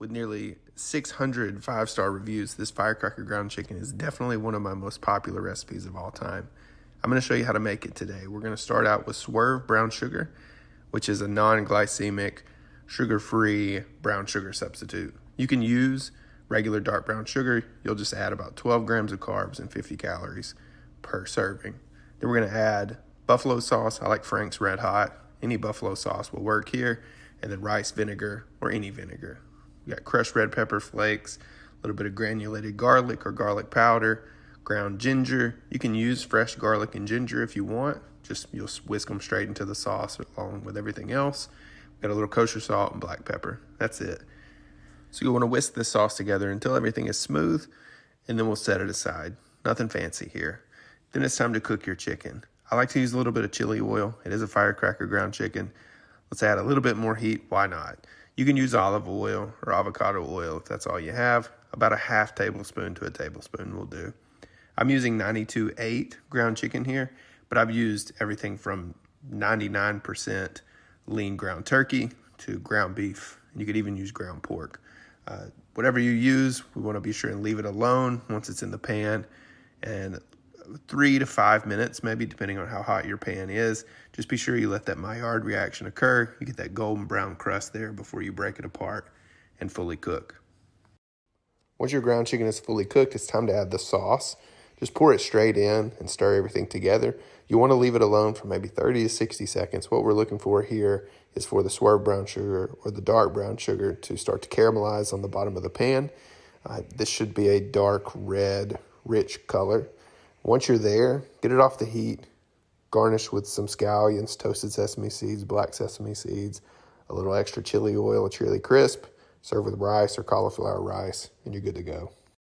With nearly 600 five-star reviews, this Firecracker ground chicken is definitely one of my most popular recipes of all time. I'm going to show you how to make it today. We're going to start out with Swerve brown sugar, which is a non-glycemic, sugar-free brown sugar substitute. You can use regular dark brown sugar. You'll just add about 12 grams of carbs and 50 calories per serving. Then we're going to add buffalo sauce. I like Frank's Red Hot. Any buffalo sauce will work here. And then rice vinegar or any vinegar. We got crushed red pepper flakes, a little bit of granulated garlic or garlic powder, ground ginger. You can use fresh garlic and ginger if you want. Just you'll whisk them straight into the sauce along with everything else. We got a little kosher salt and black pepper. That's it. So you want to whisk this sauce together until everything is smooth, and then we'll set it aside. Nothing fancy here. Then it's time to cook your chicken. I like to use a little bit of chili oil. It is a Firecracker ground chicken. Let's add a little bit more heat. Why not? You can use olive oil or avocado oil if that's all you have. About a half tablespoon to a tablespoon will do. I'm using 92.8 ground chicken here, but I've used everything from 99% lean ground turkey to ground beef. And you could even use ground pork. Whatever you use, we want to be sure and leave it alone once it's in the pan. And 3 to 5 minutes, maybe, depending on how hot your pan is. Just be sure you let that Maillard reaction occur. You get that golden brown crust there before you break it apart and fully cook. Once your ground chicken is fully cooked, it's time to add the sauce. Just pour it straight in and stir everything together. You want to leave it alone for maybe 30 to 60 seconds. What we're looking for here is for the Swerve brown sugar or the dark brown sugar to start to caramelize on the bottom of the pan. This should be a dark red, rich color. Once you're there, get it off the heat, garnish with some scallions, toasted sesame seeds, black sesame seeds, a little extra chili oil, a chili crisp, serve with rice or cauliflower rice, and you're good to go.